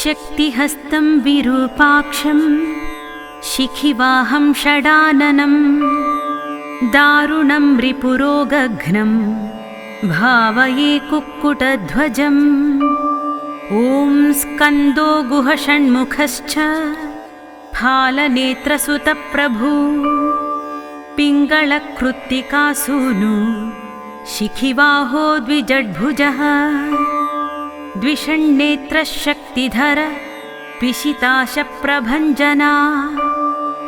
शक्तिहस्तं विरूपाक्षं शिखिवाहं षडाननं दारुणं रिपुरोगघ्नं भावये कुक्कुटध्वजम्। ॐ स्कन्दो गुहषण्मुखश्च फालनेत्रसुतप्रभु पिङ्गळकृत्तिकासूनु शिखिवाहो द्विजड्भुजः। द्विषण्नेत्रः शक्तिधर पिशिताशप्रभञ्जना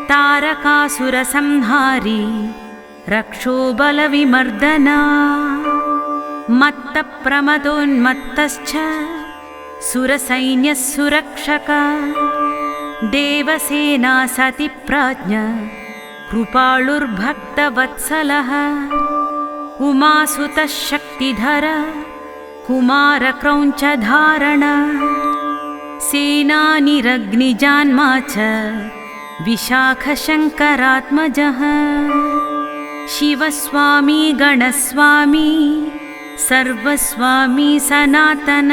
तारकासुरसंहारी रक्षोबलविमर्दना। मत्तप्रमदोन्मत्तश्च सुरसैन्यः सुरक्षक देवसेना सतिप्राज्ञ कृपालुर्भक्तवत्सलः। उमासुतः शक्तिधर कुमारक्रौञ्चधारण सेनानिरग्निजान्मा च विशाखशङ्करात्मजः। शिवस्वामी गणस्वामी सर्वस्वामी सनातन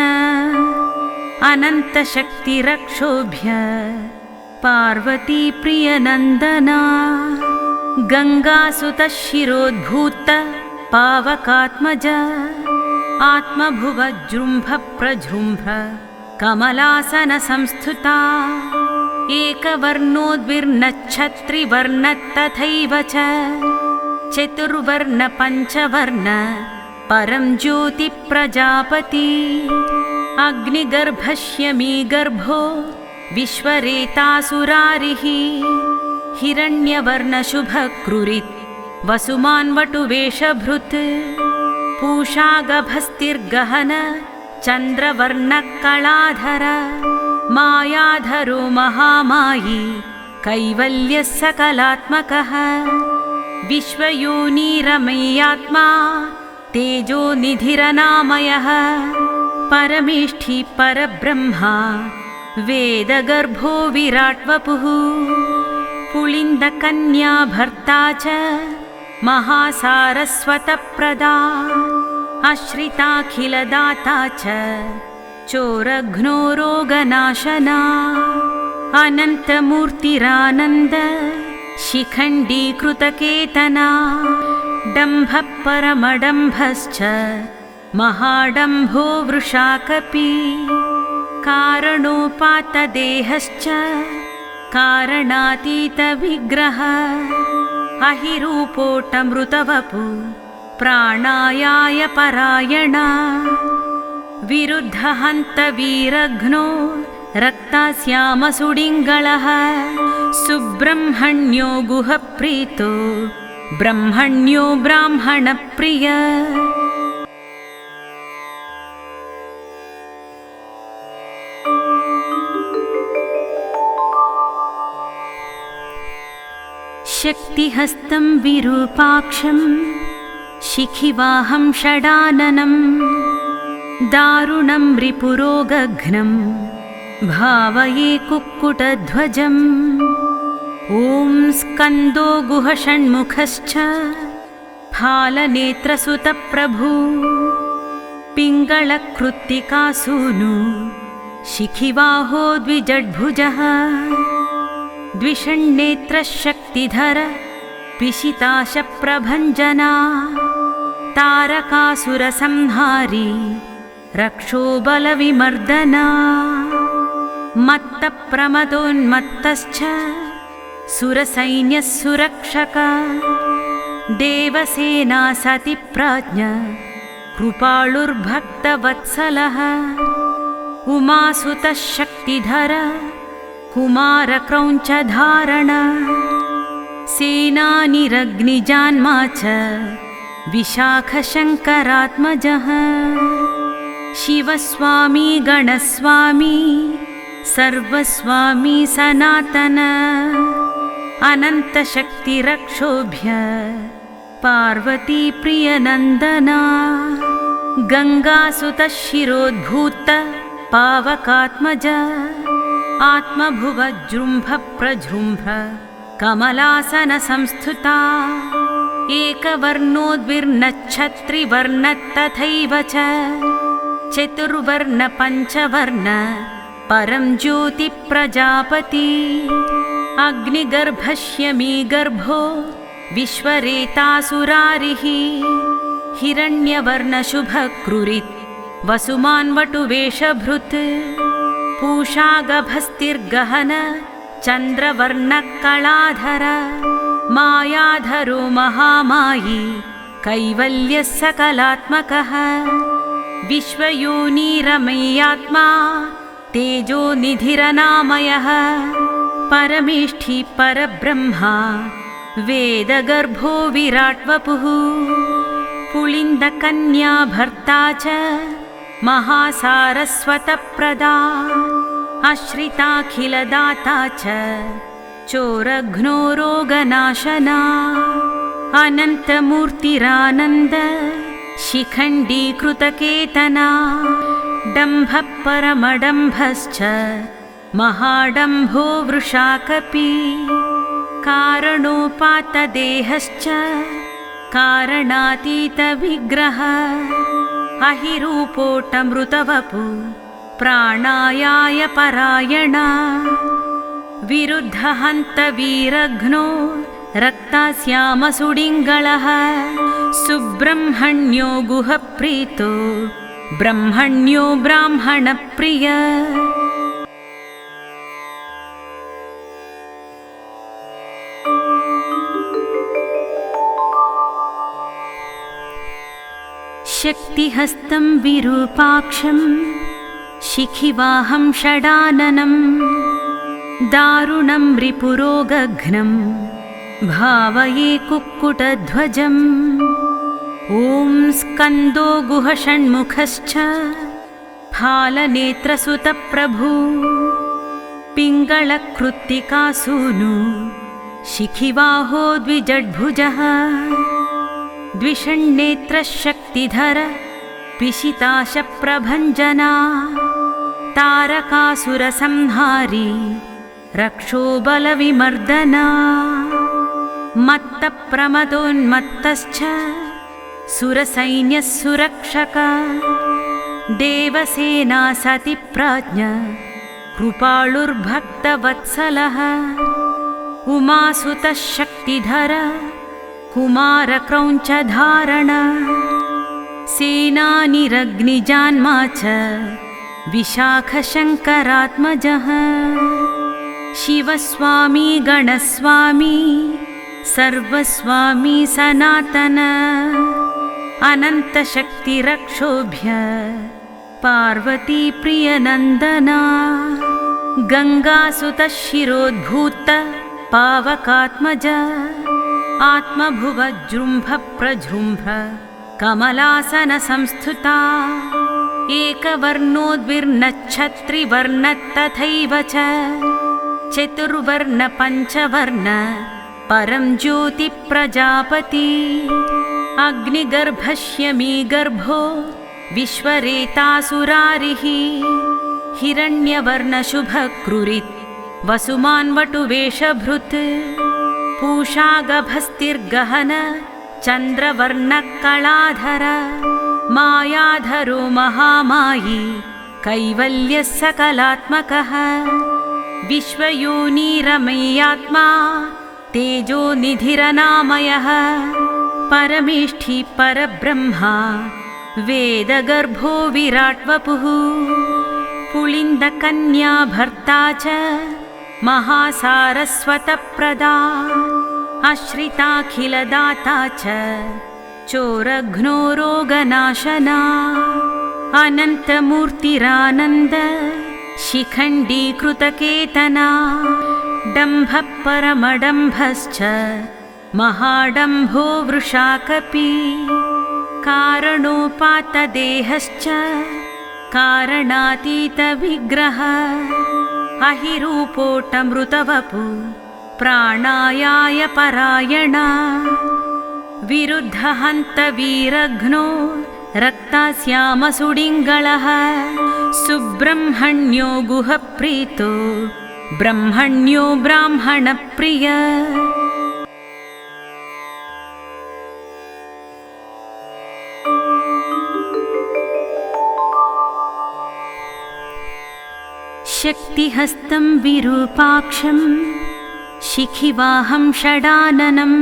अनन्तशक्तिरक्षोभ्य पार्वतीप्रियनन्दना। गङ्गासुतः शिरोद्भूत पावकात्मज आत्मभुवजृम्भ कमलासन संस्थुता। एकवर्णोद्विर्नच्छत्रिवर्णस्तथैव च चतुर्वर्ण पञ्चवर्ण परं ज्योतिप्रजापति। अग्निगर्भस्यमी गर्भो विश्वरेतासुरारिः हिरण्यवर्णशुभक्रुरित् वसुमान्वटुवेषभृत्। पूषागभस्तिर्गहन चन्द्रवर्णकलाधर मायाधरो महामायी कैवल्यः सकलात्मकः। विश्वयोनिरमयात्मा तेजोनिधिरनामयः परमेष्ठी परब्रह्मा वेदगर्भो विराट्वपुः। पुलिन्दकन्या भर्ता च महासारस्वतप्रदा आश्रिताखिलदाता च चोरघ्नो रोगनाशना। अनन्तमूर्तिरानन्द शिखण्डीकृतकेतना डम्भः परमडम्भश्च महाडम्भो वृषाकपि। कारणोपातदेहश्च कारणातीतविग्रह अहिरूपोटमृतवपु प्राणायाय परायणा। विरुद्धहन्तवीरघ्नो रक्तास्यामसुडिङ्गलः सुब्रह्मण्यो गुहप्रीतो ब्रह्मण्यो ब्राह्मणप्रिय। शक्तिहस्तं विरूपाक्षं शिखिवाहं षडाननं दारुणं रिपुरोगघ्नं भावये कुक्कुटध्वजम्। ॐ स्कन्दो गुहषण्मुखश्च फालनेत्रसुतप्रभु पिङ्गळकृत्तिकासूनु शिखिवाहो द्विजड्भुजः। द्विषण्नेत्रः शक्तिधर पिशिताशप्रभञ्जना तारकासुरसंहारी रक्षोबलविमर्दना। मत्तप्रमदोन्मत्तश्च सुरसैन्यः सुरक्षक देवसेना सतिप्राज्ञ कृपालुर्भक्तवत्सलः। उमासुतः शक्तिधर कुमारक्रौञ्चधारण सेनानिरग्निजान्मा च विशाखशङ्करात्मजः। शिवस्वामी गणस्वामी सर्वस्वामी सनातन अनन्तशक्तिरक्षोभ्य पार्वतीप्रियनन्दना। गङ्गासुतः शिरोद्भूत पावकात्मज आत्मभुवजृम्भ कमलासन संस्थुता। एकवर्णोद्विर्नच्छत्रिवर्णस्तथैव च चतुर्वर्ण पञ्चवर्ण परं ज्योति प्रजापति अग्निगर्भस्यमी गर्भो विश्वरेतासुरारिः हिरण्यवर्णशुभक्रुरित् वसुमान्वटुवेषभृत् पूषागभस्तिर्गहन चन्द्रवर्णकलाधर मायाधरो महामायी कैवल्यः सकलात्मकः विश्वयोनिरमय्यात्मा तेजोनिधिरनामयः परमेष्ठी परब्रह्मा वेदगर्भो विराट्वपुः पुलिन्दकन्या भर्ता च महासारस्वतप्रदा आश्रिताखिलदाता च चोरघ्नो रोगनाशना अनन्तमूर्तिरानन्द शिखण्डीकृतकेतना डम्भः परमडम्भश्च महाडम्भो वृषाकपि कारणोपातदेहश्च कारणातीतविग्रह अहिरूपोटमृतवपु प्राणायाय परायणा विरुद्धहन्तवीरघ्नो रक्तास्यामसुडिङ्गलः सुब्रह्मण्यो गुहप्रीतो ब्रह्मण्यो ब्राह्मणप्रिय शक्तिहस्तं विरूपाक्षं शिखिवाहं षडाननं दारुणं रिपुरोगघ्नं भावये कुक्कुटध्वजम् ॐ स्कन्दो गुहषण्मुखश्च फालनेत्रसुतप्रभु पिङ्गळकृत्तिकासूनु शिखिवाहो द्विजड्भुजः द्विषण्नेत्रशक्तिधर पिशिताशप्रभञ्जना तारकासुरसंहारी रक्षोबलविमर्दना मत्तप्रमदोन्मत्तश्च सुरसैन्यः सुरक्षक देवसेना सतिप्राज्ञ कृपालुर्भक्तवत्सलः उमासुतः शक्तिधर कुमारक्रौञ्चधारण सेनानिरग्निजान्मा च विशाखशङ्करात्मजः शिवस्वामी गणस्वामी सर्वस्वामी सनातन अनन्तशक्तिरक्षोभ्य पार्वतीप्रियनन्दना गङ्गासुतः शिरोद्भूत पावकात्मज आत्मभुवजृम्भ कमलासनसंस्थुता एकवर्णोद्विर्नच्छत्रिवर्णस्तथैव च चतुर्वर्णपञ्चवर्ण परं ज्योतिप्रजापति अग्निगर्भस्यमी गर्भो विश्वरेतासुरारिः हिरण्यवर्णशुभक्रुरित् वसुमान्वटुवेषभृत् पूषागभस्तिर्गहन चन्द्रवर्णकलाधर मायाधरो महामायी कैवल्यः सकलात्मकः विश्वयोनिरमय्यात्मा तेजोनिधिरनामयः परमेष्ठी परब्रह्मा वेदगर्भो विराट्वपुः पुलिन्दकन्या भर्ता च महासारस्वतप्रदा आश्रिताखिलदाता च चोरघ्नो रोगनाशना अनन्तमूर्तिरानन्द शिखण्डीकृतकेतना डम्भः परमडम्भश्च महाडम्भो वृषाकपि कारणोपातदेहश्च कारणातीतविग्रह अहिरूपोटमृतवपु प्राणायाय परायणा विरुद्धहन्तवीरघ्नो रक्तास्यामसुडिङ्गलः सुब्रह्मण्यो गुहप्रीतो ब्रह्मण्यो ब्राह्मणप्रिय शक्तिहस्तं विरूपाक्षं शिखिवाहं षडाननं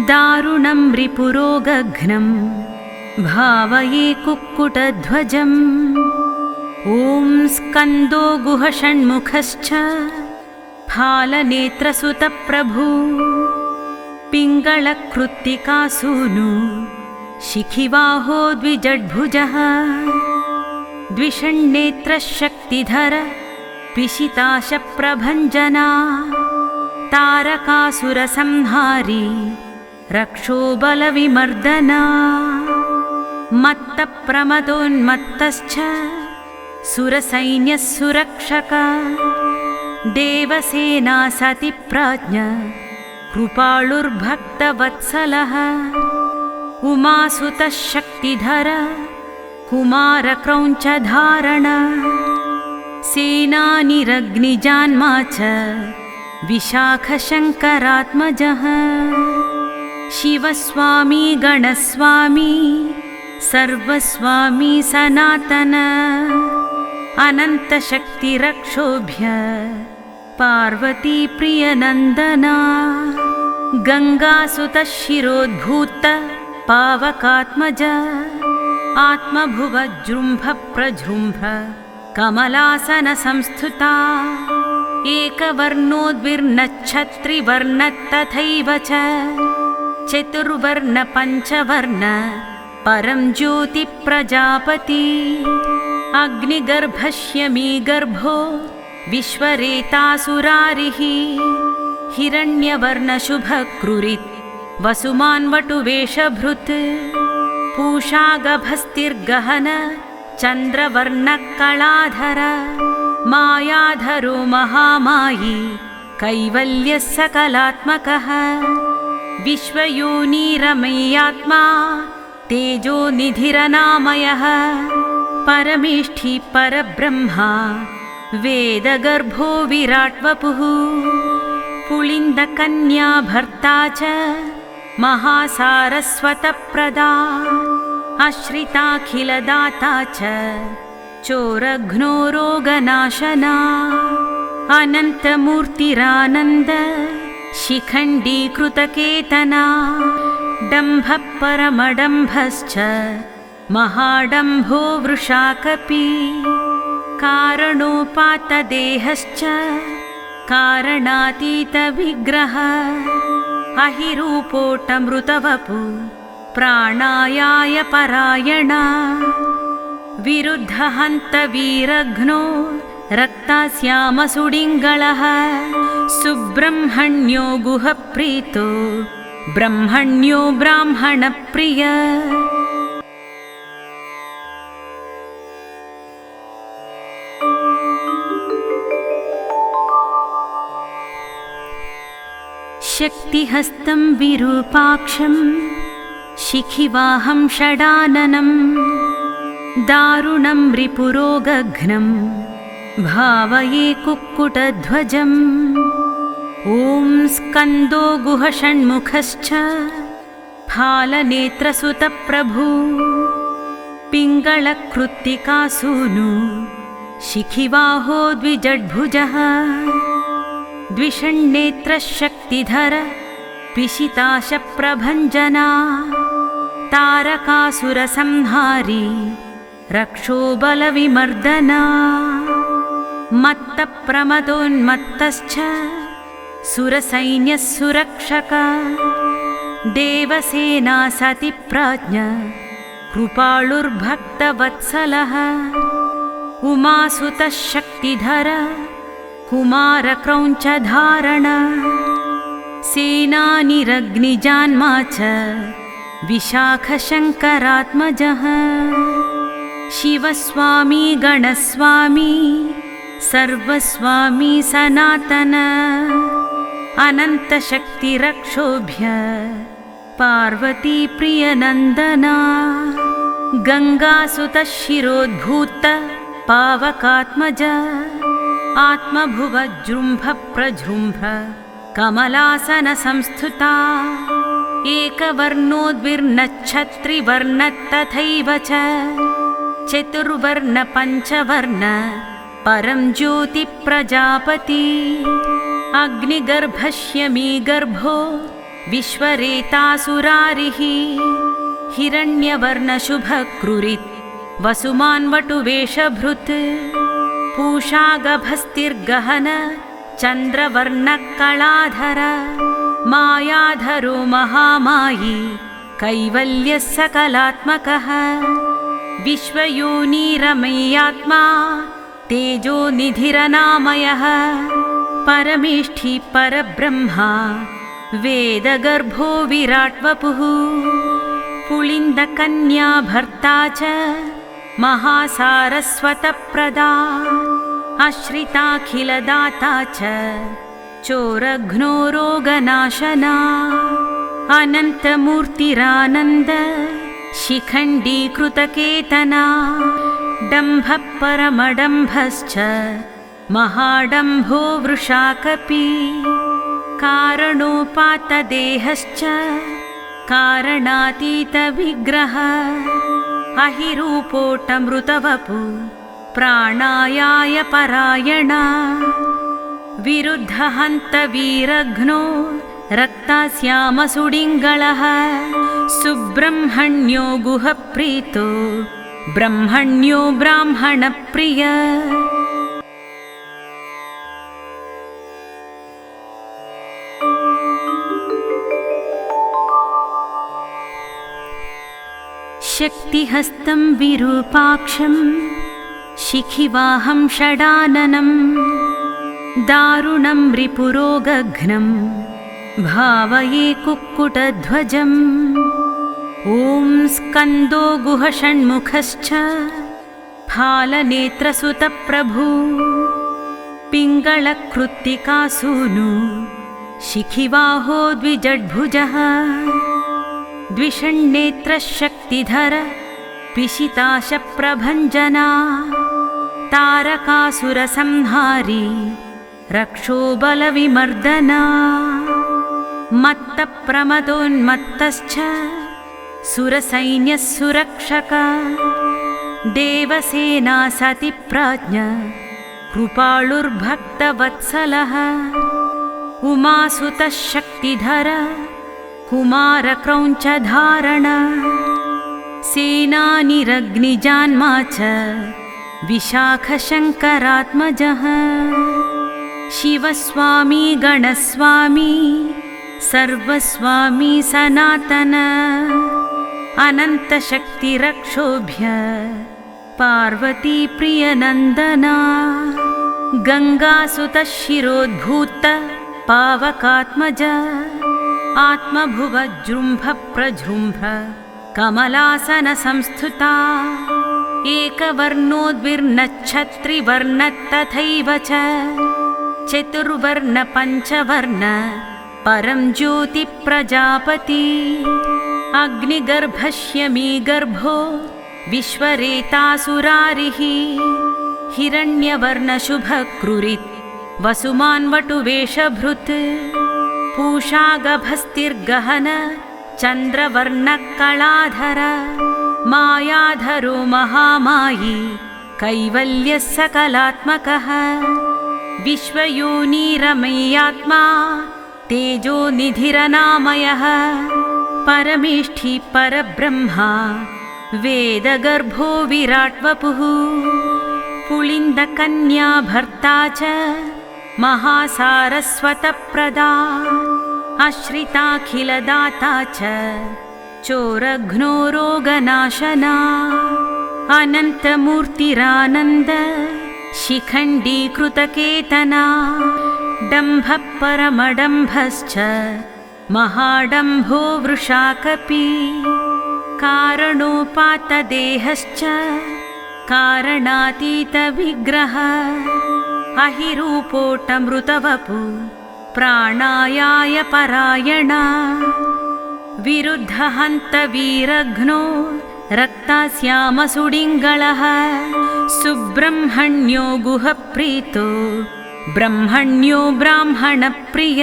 दारुणं रिपुरोगघ्नं भावये कुक्कुटध्वजम्। ॐ स्कन्दो गुहषण्मुखश्च फालनेत्रसुतप्रभु पिङ्गळकृत्तिकासूनु शिखिवाहो द्विजड्भुजः। द्विषण्नेत्रः शक्तिधर पिशिताशप्रभञ्जना तारकासुरसंहारी रक्षोबलविमर्दना। मत्तप्रमदोन्मत्तश्च सुरसैन्यः सुरक्षक देवसेना सतिप्राज्ञ कृपालुर्भक्तवत्सलः। उमासुतः शक्तिधर कुमारक्रौञ्चधारण सेनानिरग्निजान्मा च विशाखशङ्करात्मजः। शिवस्वामी गणस्वामी सर्वस्वामी सनातन अनन्तशक्तिरक्षोभ्य पार्वतीप्रियनन्दना। गङ्गासुतः शिरोद्भूत पावकात्मज आत्मभुवजृम्भ कमलासनसंस्थुता। एकवर्णोद्विर्नच्छत्रिवर्णस्तथैव च चतुर्वर्ण पञ्चवर्ण परं ज्योतिप्रजापति। अग्निगर्भस्यमी गर्भो विश्वरेतासुरारिः हिरण्यवर्णशुभक्रुरित् वसुमान्वटुवेषभृत्। पूषागभस्तिर्गहन चन्द्रवर्णकलाधर मायाधरो महामायी कैवल्यः सकलात्मकः। विश्वयोनिरमयात्मा तेजोनिधिरनामयः परमेष्ठी परब्रह्मा वेदगर्भो विराट्वपुः। पुलिन्दकन्या भर्ता च महासारस्वतप्रदा आश्रिताखिलदाता च चोरघ्नो रोगनाशना। अनन्तमूर्तिरानन्द शिखण्डीकृतकेतना डम्भः परमडम्भश्च महाडम्भो वृषाकपि। कारणोपातदेहश्च कारणातीतविग्रह अहिरूपोटमृतवपु प्राणायाय परायणा। विरुद्धहन्तवीरघ्नो रक्तास्यामसुडिङ्गळः सुब्रह्मण्यो गुहप्रीतो ब्रह्मण्यो ब्राह्मणप्रिय। शक्तिहस्तं विरूपाक्षं शिखिवाहं षडाननं दारुणं रिपुरोगघ्नं भावये कुक्कुटध्वजम्। ॐ स्कन्दो गुहषण्मुखश्च फालनेत्रसुतप्रभु पिङ्गळकृत्तिकासूनु शिखिवाहो द्विजड्भुजः। द्विषण्नेत्रः शक्तिधर पिशिताशप्रभञ्जना तारकासुरसंहारी रक्षोबलविमर्दना। मत्तप्रमदोन्मत्तश्च सुरसैन्यः सुरक्षक देवसेना सतिप्राज्ञ कृपालुर्भक्तवत्सलः। उमासुतः शक्तिधर कुमारक्रौञ्चधारण सेनानिरग्निजान्मा च विशाखशङ्करात्मजः। शिवस्वामी गणस्वामी सर्वस्वामी सनातन अनन्तशक्तिरक्षोभ्य पार्वतीप्रियनन्दना। गङ्गासुतः शिरोद्भूत पावकात्मज आत्मभुवजृम्भ कमलासनसंस्थुता। एकवर्णोद्विर्नच्छत्रिवर्णस्तथैव च चतुर्वर्ण पञ्चवर्ण परं ज्योति प्रजापति अग्निगर्भस्यमी गर्भो विश्वरेतासुरारिः हिरण्यवर्णशुभक्रुरित् वसुमान्वटुवेषभृत् पूषागभस्तिर्गहन चन्द्रवर्णकलाधर मायाधरो महामायी कैवल्यः सकलात्मकः विश्वयोनिरमय्यात्मा तेजोनिधिरनामयः परमेष्ठी परब्रह्मा वेदगर्भो विराट्वपुः पुलिन्दकन्या भर्ता च महासारस्वतप्रदा आश्रिताखिलदाता च चोरघ्नो रोगनाशना अनन्तमूर्तिरानन्द शिखण्डीकृतकेतना डम्भः परमडम्भश्च महाडम्भो वृषाकपि कारणोपातदेहश्च कारणातीतविग्रह अहिरूपोटमृतवपु प्राणायाय परायणा विरुद्धहन्तवीरघ्नो रक्तास्यामसुडिङ्गलः सुब्रह्मण्यो गुहप्रीतो ब्रह्मण्यो ब्राह्मणप्रिय शक्तिहस्तं विरूपाक्षं शिखिवाहं षडाननं दारुणं रिपुरोगघ्नं भावये कुक्कुटध्वजम् ॐ स्कन्दो गुहषण्मुखश्च फालनेत्रसुतप्रभु पिङ्गळकृत्तिकासूनु शिखिवाहो द्विजड्भुजः द्विषण्नेत्रशक्तिधर पिशिताशप्रभञ्जना तारकासुरसंहारी रक्षोबलविमर्दना मत्तप्रमदोन्मत्तश्च सुरसैन्यः सुरक्षक देवसेना सतिप्राज्ञ कृपालुर्भक्तवत्सलः उमासुतः शक्तिधर कुमारक्रौञ्चधारण सेनानिरग्निजान्मा च विशाखशङ्करात्मजः शिवस्वामी गणस्वामी सर्वस्वामी सनातन अनन्तशक्तिरक्षोभ्य पार्वतीप्रियनन्दना गङ्गासुतः शिरोद्भूत पावकात्मज आत्मभुवजृम्भ कमलासनसंस्थुता एकवर्णोद्विर्नच्छत्रिवर्णस्तथैव च चतुर्वर्ण पञ्चवर्ण परं ज्योतिप्रजापति अग्निगर्भस्यमी गर्भो विश्वरेतासुरारिः हिरण्यवर्णशुभक्रुरित् वसुमान्वटुवेषभृत् पूषागभस्तिर्गहन चन्द्रवर्णकलाधर मायाधरो महामायी कैवल्यः सकलात्मकः विश्वयोनिरमय्यात्मा तेजोनिधिरनामयः परमेष्ठी परब्रह्मा वेदगर्भो विराट्वपुः पुलिन्दकन्या भर्ता च महासारस्वतप्रदा आश्रिताखिलदाता च चोरघ्नो रोगनाशना अनन्तमूर्तिरानन्द शिखण्डीकृतकेतना डम्भः परमडम्भश्च महाडम्भो वृषाकपि कारणोपातदेहश्च कारणातीतविग्रह अहिरूपोटमृतवपु प्राणायाय परायणा विरुद्धहन्तवीरघ्नो रक्तास्यामसुडिङ्गलः सुब्रह्मण्यो गुहप्रीतो ब्रह्मण्यो ब्राह्मणप्रिय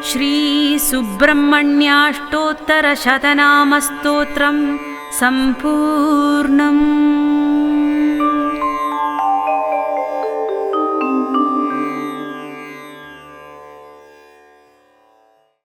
श्रीसुब्रह्मण्याष्टोत्तरशतनामस्तोत्रम् सम्पूर्णम्।